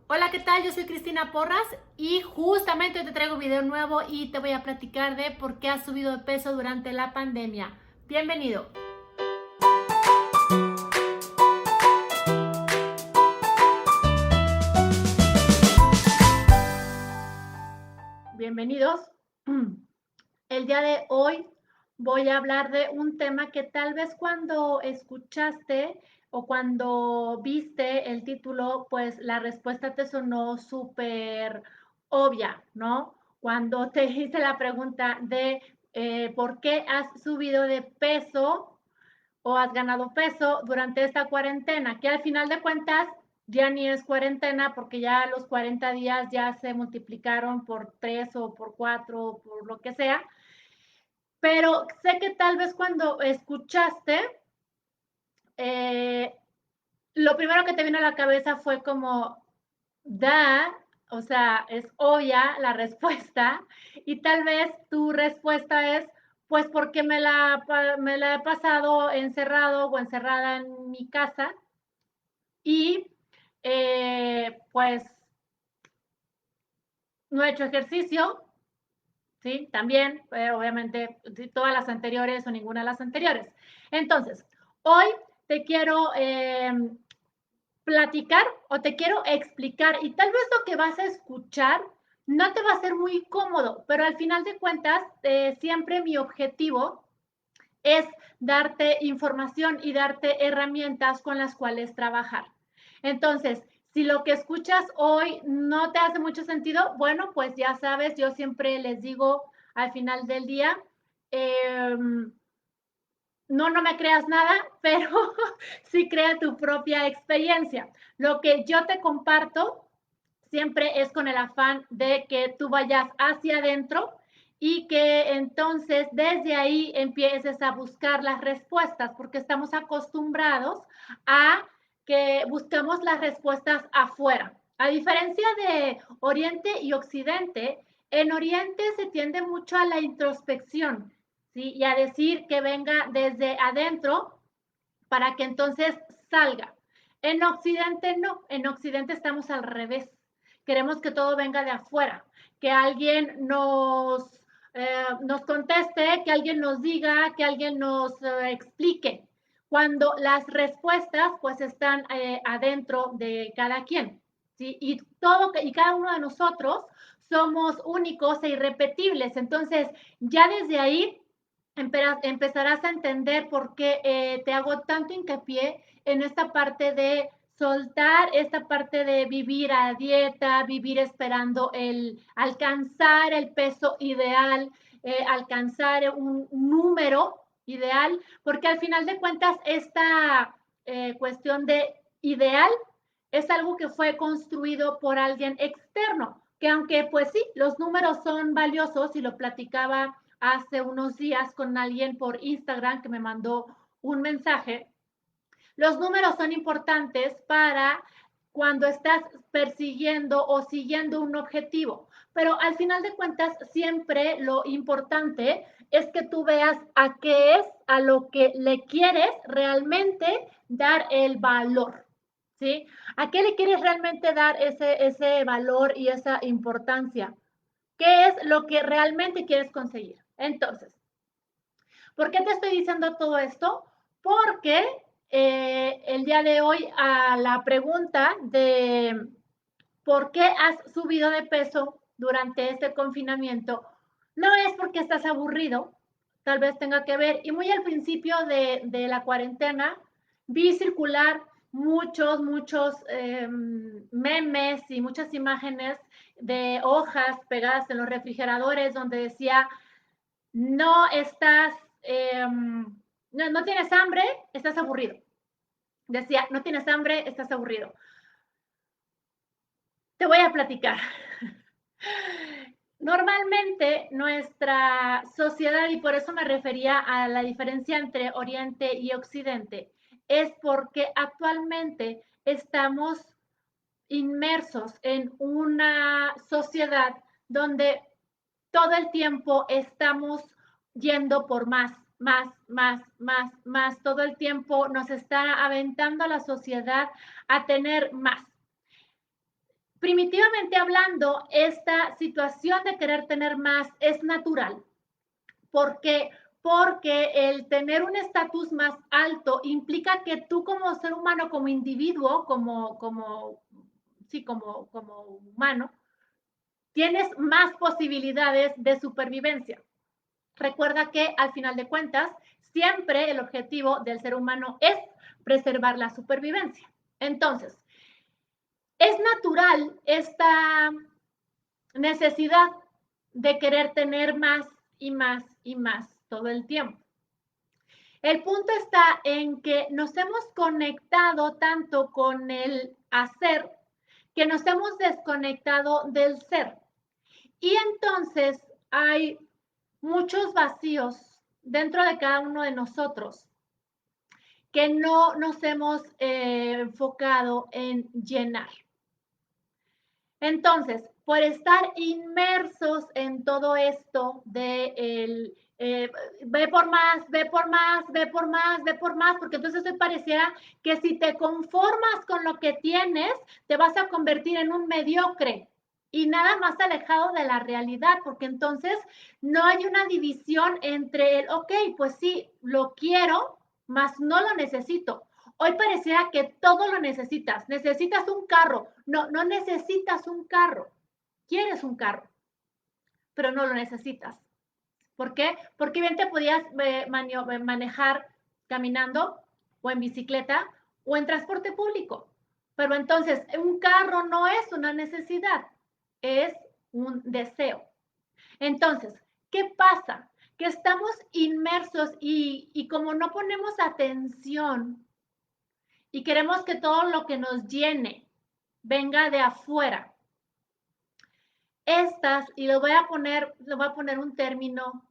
Hola, ¿qué tal? Yo soy Cristina Porras y justamente hoy te traigo un video nuevo y te voy a platicar de por qué has subido de peso durante la pandemia. Bienvenido. Bienvenidos. El día de hoy voy a hablar de un tema que tal vez cuando escuchaste o cuando viste el título, pues la respuesta te sonó súper obvia, ¿no? Cuando te hice la pregunta de por qué has subido de peso o has ganado peso durante esta cuarentena, que al final de cuentas ya ni es cuarentena porque ya los 40 días ya se multiplicaron por 3 o por 4 o por lo que sea, pero sé que tal vez cuando escuchaste, eh, lo primero que te vino a la cabeza fue como, da, o sea, es obvia la respuesta y tal vez tu respuesta es, pues porque me la he pasado encerrado o encerrada en mi casa y pues no he hecho ejercicio, ¿sí? También, obviamente, todas las anteriores o ninguna de las anteriores. Entonces, hoy te quiero platicar o te quiero explicar y tal vez lo que vas a escuchar no te va a ser muy cómodo, pero al final de cuentas, siempre mi objetivo es darte información y darte herramientas con las cuales trabajar. Entonces, si lo que escuchas hoy no te hace mucho sentido, bueno, pues ya sabes, yo siempre les digo al final del día, no me creas nada, pero sí crea tu propia experiencia. Lo que yo te comparto siempre es con el afán de que tú vayas hacia adentro y que entonces desde ahí empieces a buscar las respuestas, porque estamos acostumbrados a que buscamos las respuestas afuera. A diferencia de Oriente y Occidente, en Oriente se tiende mucho a la introspección, ¿sí? Y a decir que venga desde adentro para que entonces salga. En Occidente no, en Occidente estamos al revés. Queremos que todo venga de afuera, que alguien nos conteste, que alguien nos diga, que alguien nos explique, cuando las respuestas pues están adentro de cada quien. ¿Sí? Y cada uno de nosotros somos únicos e irrepetibles. Entonces, ya desde ahí empezarás a entender por qué te hago tanto hincapié en esta parte de soltar, esta parte de vivir a dieta, vivir esperando el alcanzar el peso ideal, alcanzar un número ideal, porque al final de cuentas esta cuestión de ideal es algo que fue construido por alguien externo, que aunque pues sí, los números son valiosos y lo platicaba hace unos días con alguien por Instagram que me mandó un mensaje. Los números son importantes para cuando estás persiguiendo o siguiendo un objetivo, pero al final de cuentas siempre lo importante es que tú veas a qué es a lo que le quieres realmente dar el valor. ¿Sí? ¿A qué le quieres realmente dar ese valor y esa importancia? ¿Qué es lo que realmente quieres conseguir? Entonces, ¿por qué te estoy diciendo todo esto? Porque el día de hoy a la pregunta de por qué has subido de peso durante este confinamiento, no es porque estás aburrido, tal vez tenga que ver, y muy al principio de la cuarentena vi circular muchos memes y muchas imágenes de hojas pegadas en los refrigeradores donde decía no estás, no tienes hambre, estás aburrido. Decía, no tienes hambre, estás aburrido. Te voy a platicar. Normalmente nuestra sociedad, y por eso me refería a la diferencia entre Oriente y Occidente, es porque actualmente estamos inmersos en una sociedad donde todo el tiempo estamos yendo por más. Todo el tiempo nos está aventando la sociedad a tener más. primitivamente hablando, esta situación de querer tener más es natural. ¿Por qué? Porque el tener un estatus más alto implica que tú como ser humano, como individuo, como humano, tienes más posibilidades de supervivencia. Recuerda que al final de cuentas, siempre el objetivo del ser humano es preservar la supervivencia. Entonces, es natural esta necesidad de querer tener más y más y más todo el tiempo. El punto está en que nos hemos conectado tanto con el hacer que nos hemos desconectado del ser. Y entonces hay muchos vacíos dentro de cada uno de nosotros que no nos hemos enfocado en llenar. Entonces, por estar inmersos en todo esto de el ve por más, ve por más, ve por más, ve por más, porque entonces te pareciera que si te conformas con lo que tienes, te vas a convertir en un mediocre y nada más alejado de la realidad, porque entonces no hay una división entre el, ok, pues sí, lo quiero, mas no lo necesito. Hoy pareciera que todo lo necesitas. Necesitas un carro. No, no necesitas un carro. Quieres un carro, pero no lo necesitas. ¿Por qué? Porque bien te podías manejar caminando o en bicicleta o en transporte público. Pero entonces, un carro no es una necesidad, es un deseo. Entonces, ¿qué pasa? Que estamos inmersos y como no ponemos atención y queremos que todo lo que nos llene venga de afuera. Estas, y le voy a poner un término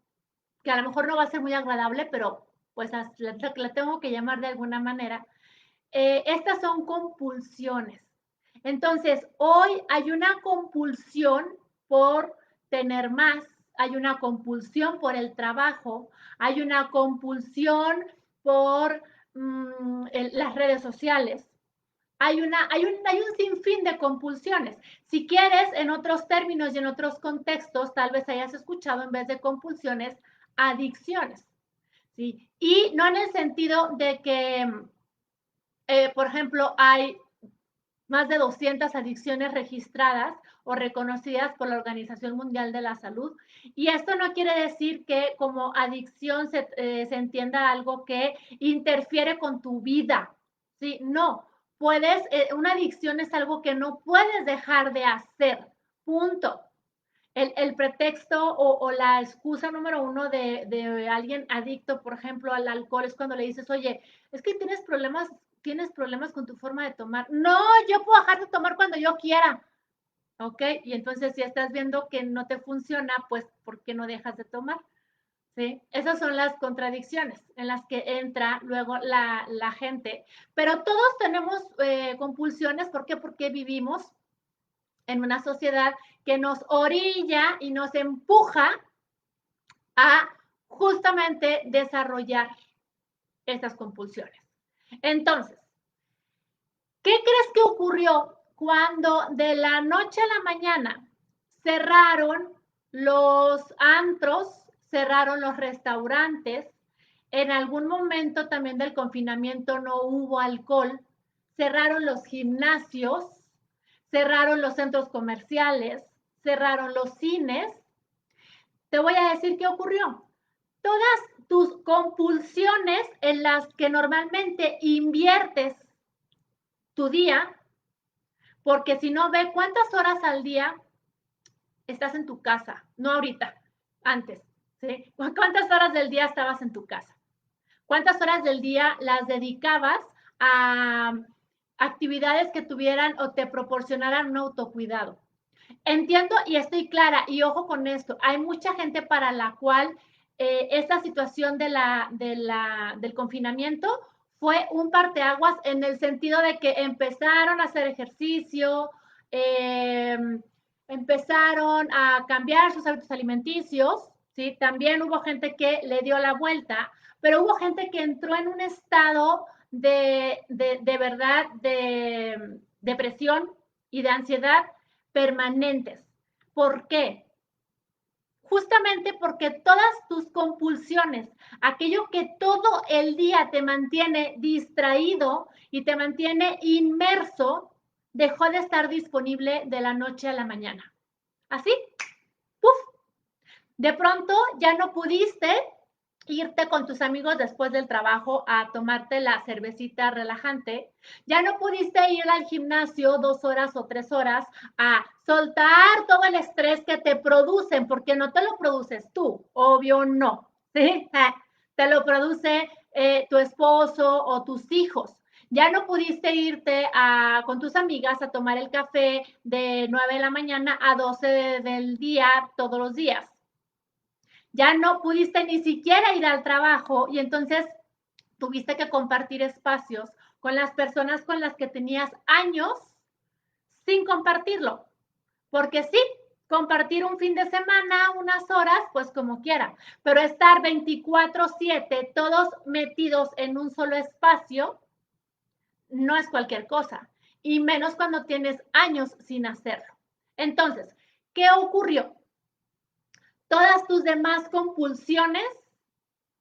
que a lo mejor no va a ser muy agradable, pero pues la tengo que llamar de alguna manera. Estas son compulsiones. Entonces, hoy hay una compulsión por tener más, hay una compulsión por el trabajo, hay una compulsión por las redes sociales. Hay un sinfín de compulsiones. Si quieres, en otros términos y en otros contextos, tal vez hayas escuchado en vez de compulsiones, adicciones. ¿Sí? Y no en el sentido de que, por ejemplo, hay más de 200 adicciones registradas o reconocidas por la Organización Mundial de la Salud. Y esto no quiere decir que como adicción se entienda algo que interfiere con tu vida. ¿Sí? No, una adicción es algo que no puedes dejar de hacer. Punto. El pretexto o la excusa número uno de alguien adicto, por ejemplo, al alcohol, es cuando le dices, oye, es que tienes problemas con tu forma de tomar. No, yo puedo dejar de tomar cuando yo quiera. ¿Ok? Y entonces si estás viendo que no te funciona, pues, ¿por qué no dejas de tomar? ¿Sí? Esas son las contradicciones en las que entra luego la gente. Pero todos tenemos compulsiones. ¿Por qué? Porque vivimos en una sociedad que nos orilla y nos empuja a justamente desarrollar estas compulsiones. Entonces, ¿qué crees que ocurrió cuando de la noche a la mañana cerraron los antros, cerraron los restaurantes? En algún momento también del confinamiento no hubo alcohol, cerraron los gimnasios, cerraron los centros comerciales, cerraron los cines. Te voy a decir qué ocurrió. Todas tus compulsiones en las que normalmente inviertes tu día, porque si no ve cuántas horas al día estás en tu casa, no ahorita, antes, ¿sí? ¿Cuántas horas del día estabas en tu casa? ¿Cuántas horas del día las dedicabas a actividades que tuvieran o te proporcionaran un autocuidado? Entiendo y estoy clara, y ojo con esto, hay mucha gente para la cual esta situación del confinamiento fue un parteaguas en el sentido de que empezaron a hacer ejercicio, eh, empezaron a cambiar sus hábitos alimenticios, ¿sí? También hubo gente que le dio la vuelta, pero hubo gente que entró en un estado de verdad, de depresión y de ansiedad permanentes. ¿Por qué? Justamente porque todas tus compulsiones, aquello que todo el día te mantiene distraído y te mantiene inmerso, dejó de estar disponible de la noche a la mañana. Así, ¡puf! De pronto ya no pudiste irte con tus amigos después del trabajo a tomarte la cervecita relajante, ya no pudiste ir al gimnasio 2 horas o 3 horas a soltar todo el estrés que te producen, porque no te lo produces tú, obvio no, ¿sí? Te lo produce tu esposo o tus hijos. Ya no pudiste irte con tus amigas a tomar el café de 9 de la mañana a 12 del día todos los días. Ya no pudiste ni siquiera ir al trabajo y entonces tuviste que compartir espacios con las personas con las que tenías años sin compartirlo. Porque sí, compartir un fin de semana, unas horas, pues como quiera, pero estar 24/7 todos metidos en un solo espacio no es cualquier cosa, y menos cuando tienes años sin hacerlo. Entonces, ¿qué ocurrió? Todas tus demás compulsiones,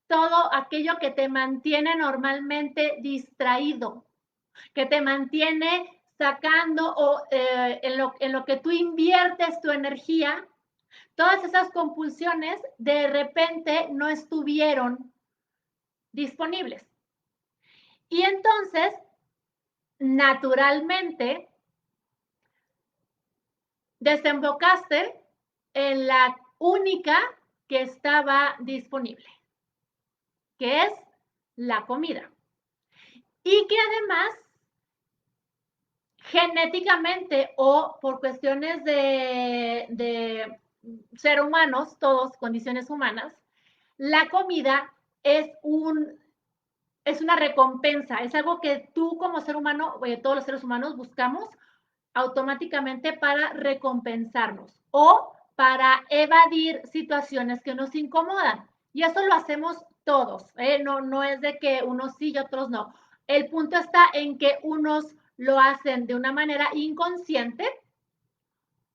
todo aquello que te mantiene normalmente distraído, que te mantiene sacando o en lo que tú inviertes tu energía, todas esas compulsiones de repente no estuvieron disponibles. Y entonces, naturalmente, desembocaste en la única que estaba disponible, que es la comida. Y que además, genéticamente o por cuestiones de ser humanos, todos condiciones humanas, la comida es una recompensa, es algo que tú como ser humano, todos los seres humanos buscamos automáticamente para recompensarnos o para evadir situaciones que nos incomodan. Y eso lo hacemos todos, no es de que unos sí y otros no. El punto está en que unos lo hacen de una manera inconsciente,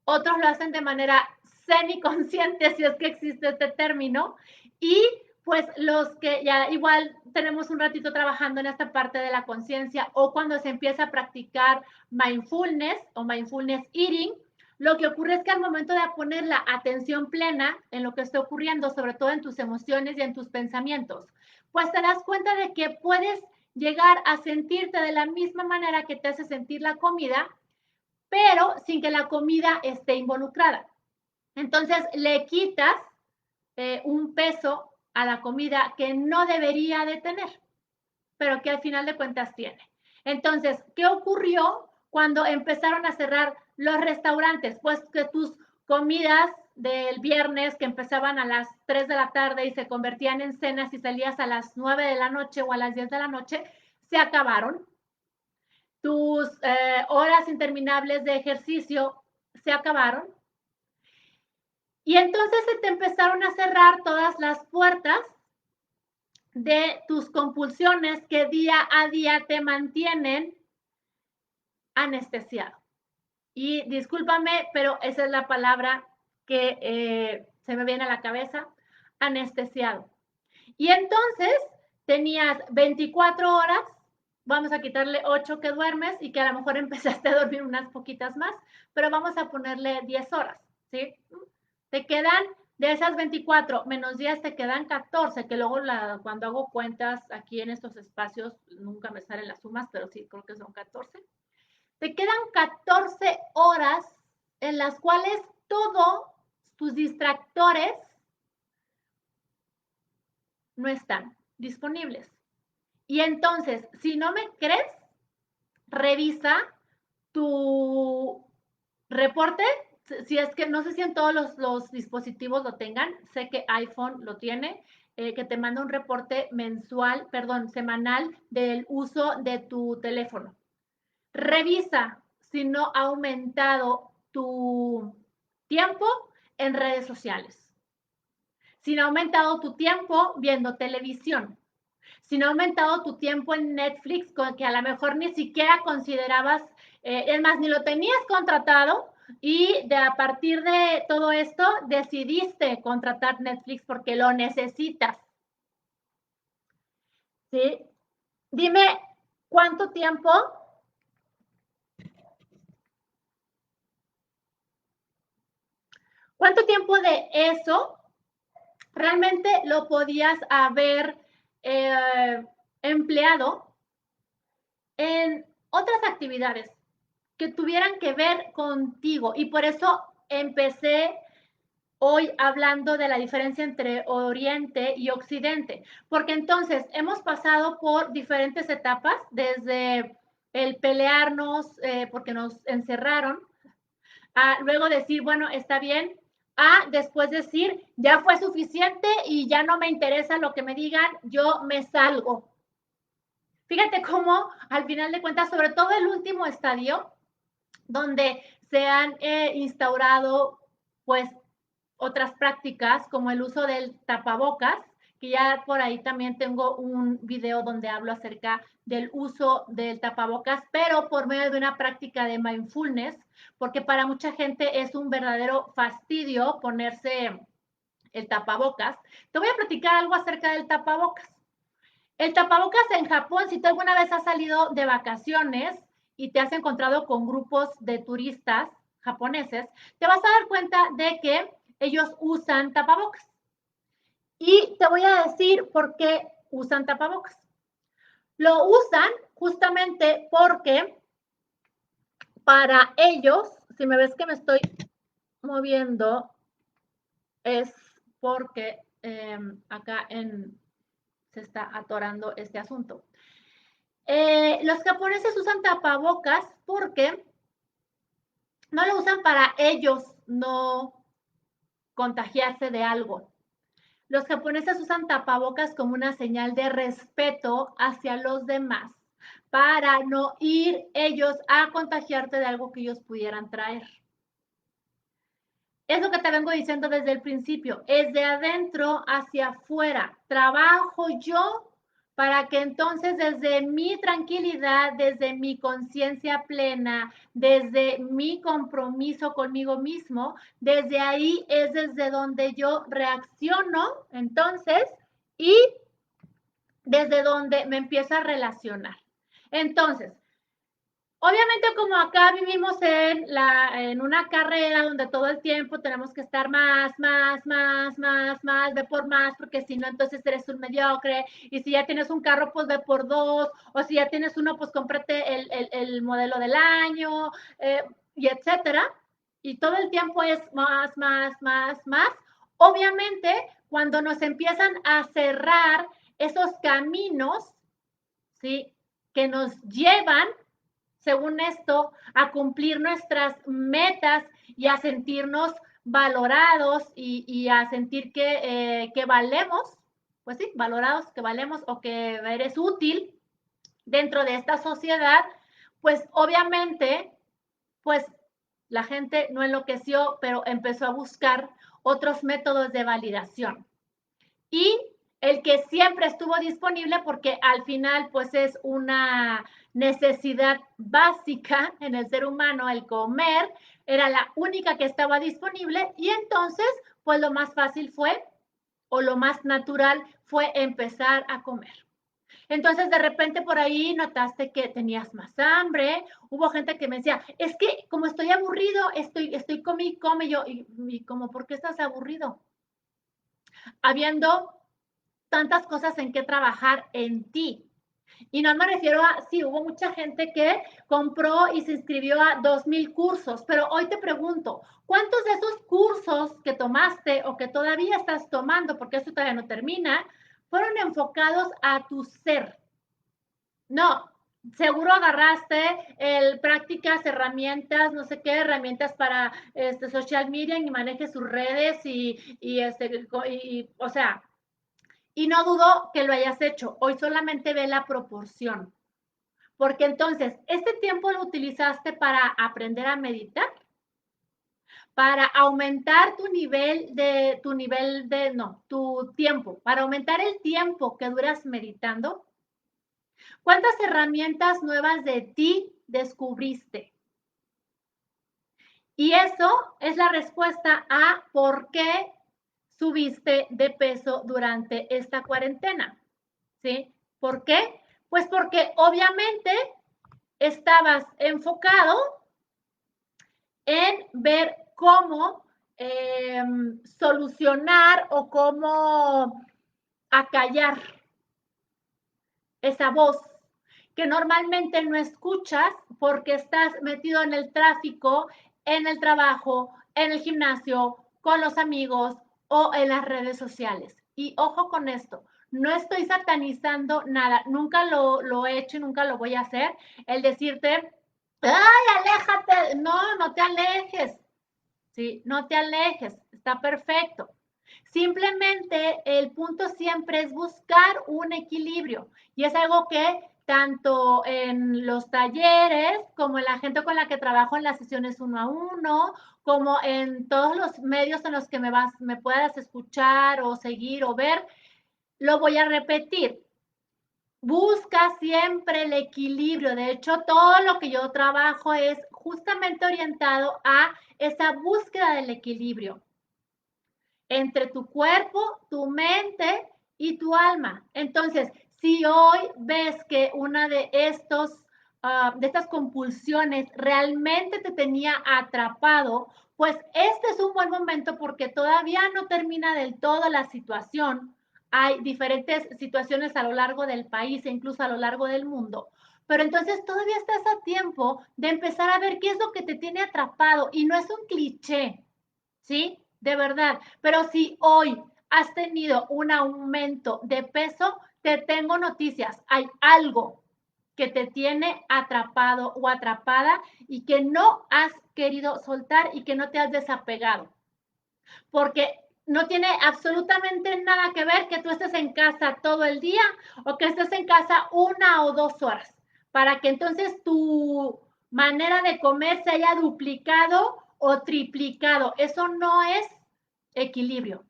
otros lo hacen de manera semiconsciente, si es que existe este término, y pues los que ya igual tenemos un ratito trabajando en esta parte de la conciencia o cuando se empieza a practicar mindfulness o mindfulness eating, lo que ocurre es que al momento de poner la atención plena en lo que está ocurriendo, sobre todo en tus emociones y en tus pensamientos, pues te das cuenta de que puedes llegar a sentirte de la misma manera que te hace sentir la comida, pero sin que la comida esté involucrada. Entonces le quitas un peso a la comida que no debería de tener, pero que al final de cuentas tiene. Entonces, ¿qué ocurrió cuando empezaron a cerrar los restaurantes? Pues que tus comidas del viernes que empezaban a las 3 de la tarde y se convertían en cenas y salías a las 9 de la noche o a las 10 de la noche, se acabaron. Tus horas interminables de ejercicio se acabaron. Y entonces se te empezaron a cerrar todas las puertas de tus compulsiones que día a día te mantienen anestesiado. Y discúlpame, pero esa es la palabra que se me viene a la cabeza, anestesiado. Y entonces tenías 24 horas, vamos a quitarle 8 que duermes y que a lo mejor empezaste a dormir unas poquitas más, pero vamos a ponerle 10 horas, ¿sí? Te quedan, de esas 24 menos 10, te quedan 14, que luego cuando hago cuentas aquí en estos espacios nunca me salen las sumas, pero sí creo que son 14. Te quedan 14 horas en las cuales todos tus distractores no están disponibles. Y entonces, si no me crees, revisa tu reporte. Si es que no sé si en todos los dispositivos lo tengan, sé que iPhone lo tiene, que te manda un reporte semanal del uso de tu teléfono. Revisa si no ha aumentado tu tiempo en redes sociales, si no ha aumentado tu tiempo viendo televisión, si no ha aumentado tu tiempo en Netflix, que a lo mejor ni siquiera considerabas, es más, ni lo tenías contratado, y a partir de todo esto decidiste contratar Netflix porque lo necesitas. ¿Sí? Dime, ¿cuánto tiempo? ¿Cuánto tiempo de eso realmente lo podías haber empleado en otras actividades que tuvieran que ver contigo? Y por eso empecé hoy hablando de la diferencia entre Oriente y Occidente, porque entonces hemos pasado por diferentes etapas, desde el pelearnos porque nos encerraron, a luego decir, bueno, está bien, a después decir, ya fue suficiente y ya no me interesa lo que me digan, yo me salgo. Fíjate cómo al final de cuentas, sobre todo el último estadio, donde se han instaurado pues otras prácticas como el uso del tapabocas, que ya por ahí también tengo un video donde hablo acerca del uso del tapabocas, pero por medio de una práctica de mindfulness, porque para mucha gente es un verdadero fastidio ponerse el tapabocas. Te voy a platicar algo acerca del tapabocas. El tapabocas en Japón, si tú alguna vez has salido de vacaciones y te has encontrado con grupos de turistas japoneses, te vas a dar cuenta de que ellos usan tapabocas. Y te voy a decir por qué usan tapabocas. Lo usan justamente porque para ellos, si me ves que me estoy moviendo, es porque acá se está atorando este asunto. Los japoneses usan tapabocas porque no lo usan para ellos no contagiarse de algo. Los japoneses usan tapabocas como una señal de respeto hacia los demás para no ir ellos a contagiarte de algo que ellos pudieran traer. Es lo que te vengo diciendo desde el principio, es de adentro hacia afuera. Trabajo yo para que entonces desde mi tranquilidad, desde mi conciencia plena, desde mi compromiso conmigo mismo, desde ahí es desde donde yo reacciono entonces y desde donde me empiezo a relacionar. Entonces, obviamente, como acá vivimos en una carrera donde todo el tiempo tenemos que estar más, ve por más, porque si no, entonces eres un mediocre. Y si ya tienes un carro, pues ve por dos. O si ya tienes uno, pues cómprate el modelo del año, y etcétera. Y todo el tiempo es más. Obviamente, cuando nos empiezan a cerrar esos caminos, ¿sí? Que nos llevan según esto, a cumplir nuestras metas y a sentirnos valorados y a sentir que valemos, pues sí, valorados, que valemos o que eres útil dentro de esta sociedad, pues obviamente, pues la gente no enloqueció, pero empezó a buscar otros métodos de validación. Y el que siempre estuvo disponible porque al final pues es una necesidad básica en el ser humano, el comer, era la única que estaba disponible y entonces pues lo más fácil fue o lo más natural fue empezar a comer. Entonces de repente por ahí notaste que tenías más hambre, hubo gente que me decía, es que como estoy aburrido, estoy come yo, y como, ¿por qué estás aburrido? Habiendo tantas cosas en que trabajar en ti. Y no me refiero a, sí, hubo mucha gente que compró y se inscribió a 2,000 cursos, pero hoy te pregunto, ¿cuántos de esos cursos que tomaste o que todavía estás tomando, porque eso todavía no termina, fueron enfocados a tu ser? No, seguro agarraste prácticas, herramientas, no sé qué, herramientas para social media y manejes sus redes o sea, y no dudo que lo hayas hecho. Hoy solamente ve la proporción. Porque entonces, este tiempo lo utilizaste para aprender a meditar, para aumentar tu tiempo, para aumentar el tiempo que duras meditando. ¿Cuántas herramientas nuevas de ti descubriste? Y eso es la respuesta a por qué subiste de peso durante esta cuarentena, ¿sí? ¿Por qué? Pues porque obviamente estabas enfocado en ver cómo solucionar o cómo acallar esa voz que normalmente no escuchas porque estás metido en el tráfico, en el trabajo, en el gimnasio, con los amigos o en las redes sociales. Y ojo con esto, no estoy satanizando nada, nunca lo he hecho y nunca lo voy a hacer, el decirte, ay, aléjate, no te alejes, ¿sí? No te alejes, está perfecto. Simplemente el punto siempre es buscar un equilibrio y es algo que tanto en los talleres como en la gente con la que trabajo en las sesiones 1 a 1, como en todos los medios en los que me puedas escuchar o seguir o ver, lo voy a repetir. Busca siempre el equilibrio. De hecho, todo lo que yo trabajo es justamente orientado a esa búsqueda del equilibrio entre tu cuerpo, tu mente y tu alma. Entonces, si hoy ves que una de estas compulsiones realmente te tenía atrapado, pues este es un buen momento porque todavía no termina del todo la situación. Hay diferentes situaciones a lo largo del país e incluso a lo largo del mundo. Pero entonces todavía estás a tiempo de empezar a ver qué es lo que te tiene atrapado y no es un cliché, ¿sí? De verdad. Pero si hoy has tenido un aumento de peso, te tengo noticias. Hay algo que te tiene atrapado o atrapada y que no has querido soltar y que no te has desapegado. Porque no tiene absolutamente nada que ver que tú estés en casa todo el día o que estés en casa 1 o 2 horas, para que entonces tu manera de comer se haya duplicado o triplicado. Eso no es equilibrio.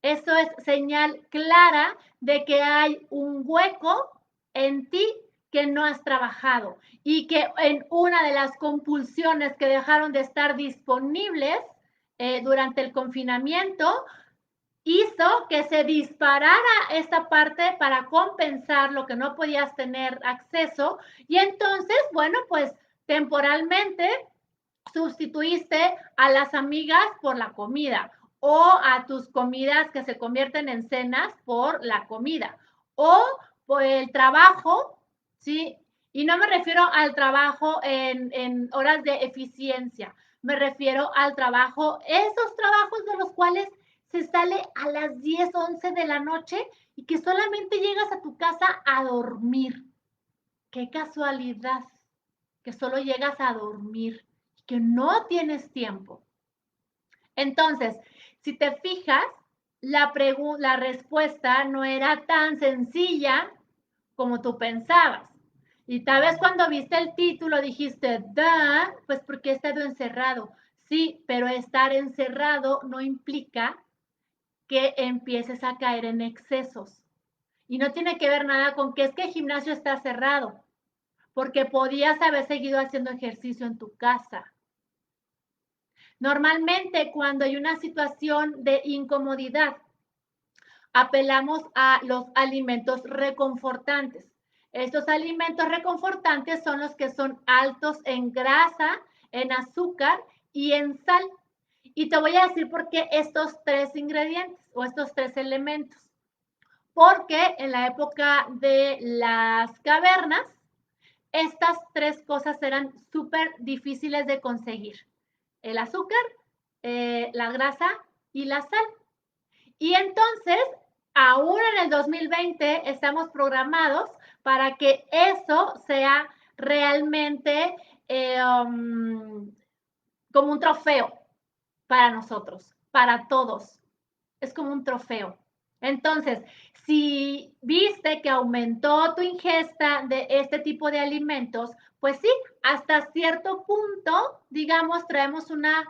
Eso es señal clara de que hay un hueco en ti que no has trabajado y que en una de las compulsiones que dejaron de estar disponibles durante el confinamiento hizo que se disparara esta parte para compensar lo que no podías tener acceso y entonces, bueno, pues temporalmente sustituiste a las amigas por la comida o a tus comidas que se convierten en cenas por la comida o por el trabajo, ¿sí? Y no me refiero al trabajo en horas de eficiencia, me refiero al trabajo, esos trabajos de los cuales se sale a las 10, 11 de la noche y que solamente llegas a tu casa a dormir. Qué casualidad que solo llegas a dormir y que no tienes tiempo. Entonces, si te fijas, la respuesta no era tan sencilla como tú pensabas. Y tal vez cuando viste el título dijiste, da, pues porque he estado encerrado. Sí, pero estar encerrado no implica que empieces a caer en excesos. Y no tiene que ver nada con que es que el gimnasio está cerrado, porque podías haber seguido haciendo ejercicio en tu casa. Normalmente cuando hay una situación de incomodidad, apelamos a los alimentos reconfortantes. Estos alimentos reconfortantes son los que son altos en grasa, en azúcar y en sal. Y te voy a decir por qué estos 3 ingredientes o estos 3 elementos. Porque en la época de las cavernas, estas 3 cosas eran súper difíciles de conseguir. El azúcar, la grasa y la sal. Y entonces, aún en el 2020, estamos programados para que eso sea realmente como un trofeo para nosotros, para todos. Es como un trofeo. Entonces, si viste que aumentó tu ingesta de este tipo de alimentos, pues sí, hasta cierto punto, digamos, traemos una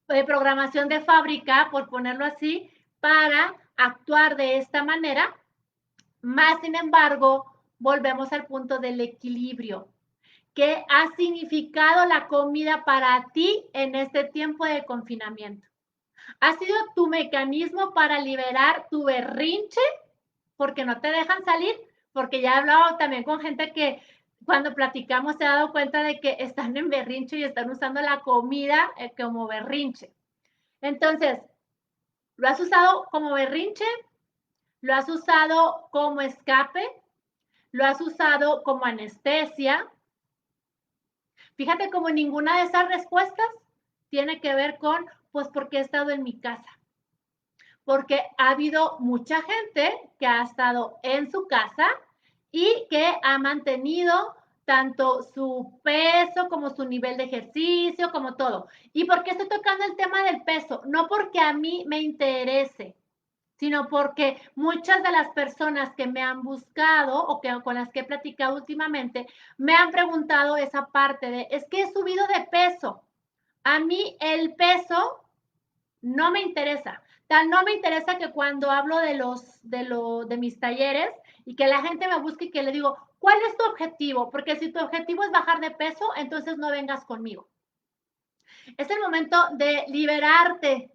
programación de fábrica, por ponerlo así, para actuar de esta manera. Más sin embargo, volvemos al punto del equilibrio, ¿qué ha significado la comida para ti en este tiempo de confinamiento? ¿Ha sido tu mecanismo para liberar tu berrinche? Porque no te dejan salir, porque ya he hablado también con gente que cuando platicamos se ha dado cuenta de que están en berrinche y están usando la comida como berrinche. Entonces, ¿lo has usado como berrinche? ¿Lo has usado como escape? ¿Lo has usado como anestesia? Fíjate como ninguna de esas respuestas tiene que ver con, pues porque he estado en mi casa. Porque ha habido mucha gente que ha estado en su casa y que ha mantenido tanto su peso como su nivel de ejercicio, como todo. ¿Y por qué estoy tocando el tema del peso? No porque a mí me interese, sino porque muchas de las personas que me han buscado o que con las que he platicado últimamente me han preguntado esa parte de, es que he subido de peso. A mí el peso no me interesa. Tal no me interesa que cuando hablo de mis talleres y que la gente me busque y que le digo, ¿cuál es tu objetivo? Porque si tu objetivo es bajar de peso, entonces no vengas conmigo. Es el momento de liberarte,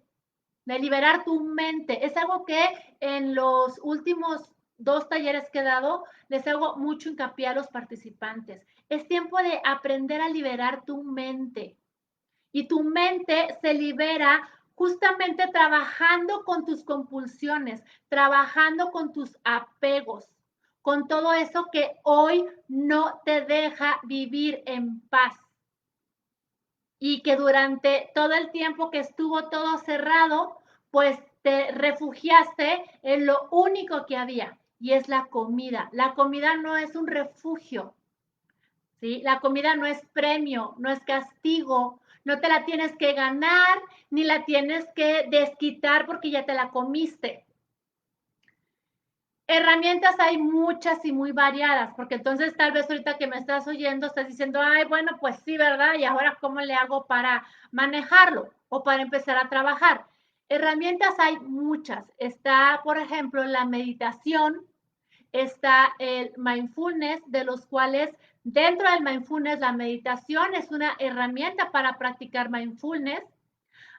de liberar tu mente. Es algo que en los últimos 2 talleres que he dado, les hago mucho hincapié a los participantes. Es tiempo de aprender a liberar tu mente. Y tu mente se libera justamente trabajando con tus compulsiones, trabajando con tus apegos, con todo eso que hoy no te deja vivir en paz. Y que durante todo el tiempo que estuvo todo cerrado, pues te refugiaste en lo único que había, y es la comida. La comida no es un refugio, ¿sí? La comida no es premio, no es castigo, no te la tienes que ganar, ni la tienes que desquitar porque ya te la comiste. Herramientas hay muchas y muy variadas, porque entonces tal vez ahorita que me estás oyendo estás diciendo, ay, bueno, pues sí, ¿verdad? Y ahora, ¿cómo le hago para manejarlo o para empezar a trabajar? Herramientas hay muchas. Está, por ejemplo, la meditación, está el mindfulness, de los cuales dentro del mindfulness la meditación es una herramienta para practicar mindfulness.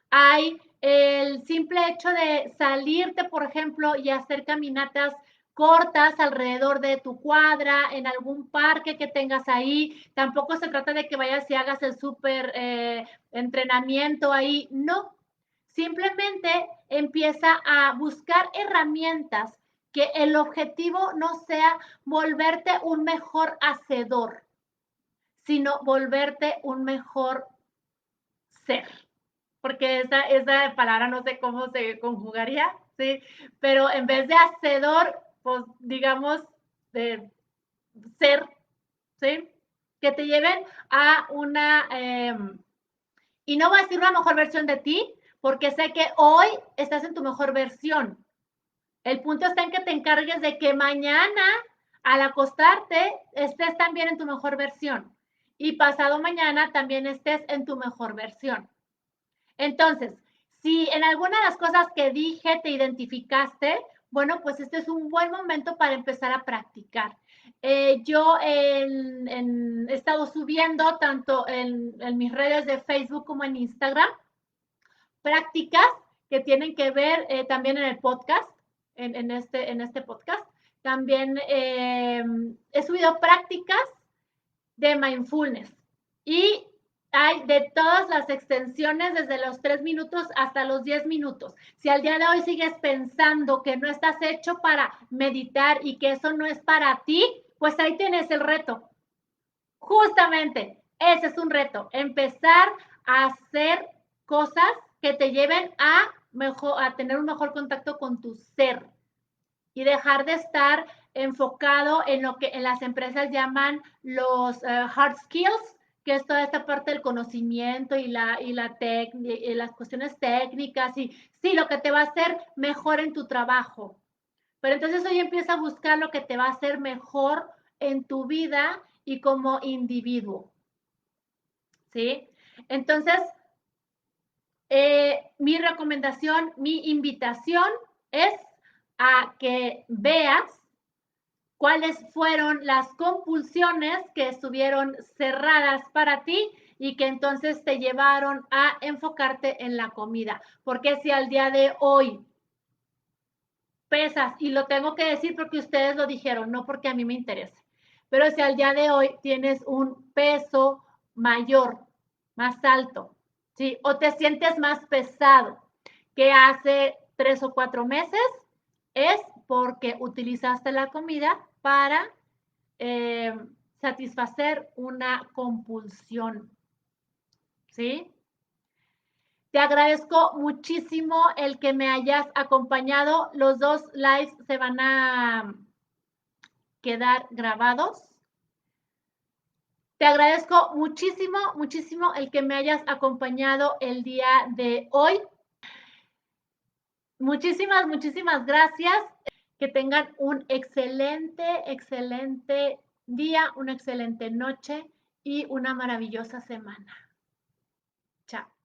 Hay el simple hecho de salirte, por ejemplo, y hacer caminatas cortas alrededor de tu cuadra, en algún parque que tengas ahí. Tampoco se trata de que vayas y hagas el súper entrenamiento ahí. No, simplemente empieza a buscar herramientas que el objetivo no sea volverte un mejor hacedor, sino volverte un mejor ser. Porque esa palabra no sé cómo se conjugaría, ¿sí? Pero en vez de hacedor, pues digamos, de ser, ¿sí? Que te lleven a una, y no voy a decir una mejor versión de ti, porque sé que hoy estás en tu mejor versión. El punto está en que te encargues de que mañana, al acostarte, estés también en tu mejor versión. Y pasado mañana también estés en tu mejor versión. Entonces, si en alguna de las cosas que dije te identificaste, bueno, pues este es un buen momento para empezar a practicar. Yo he estado subiendo tanto en mis redes de Facebook como en Instagram prácticas que tienen que ver también en el podcast, en este podcast. También he subido prácticas de mindfulness y hay de todas las extensiones, desde los 3 minutos hasta los 10 minutos. Si al día de hoy sigues pensando que no estás hecho para meditar y que eso no es para ti, pues ahí tienes el reto. Justamente, ese es un reto, empezar a hacer cosas que te lleven a tener un mejor contacto con tu ser y dejar de estar enfocado en lo que en las empresas llaman los hard skills, que es toda esta parte del conocimiento y las cuestiones técnicas y sí, lo que te va a hacer mejor en tu trabajo. Pero entonces hoy empieza a buscar lo que te va a hacer mejor en tu vida y como individuo. ¿Sí? Entonces, mi recomendación, mi invitación es a que veas cuáles fueron las compulsiones que estuvieron cerradas para ti y que entonces te llevaron a enfocarte en la comida. Porque si al día de hoy pesas, y lo tengo que decir porque ustedes lo dijeron, no porque a mí me interese, pero si al día de hoy tienes un peso mayor, más alto, ¿sí? O te sientes más pesado que hace 3 o 4 meses, es porque utilizaste la comida para satisfacer una compulsión, ¿sí? Te agradezco muchísimo el que me hayas acompañado. Los 2 lives se van a quedar grabados. Te agradezco muchísimo, muchísimo el que me hayas acompañado el día de hoy. Muchísimas, muchísimas gracias. Que tengan un excelente, excelente día, una excelente noche y una maravillosa semana. Chao.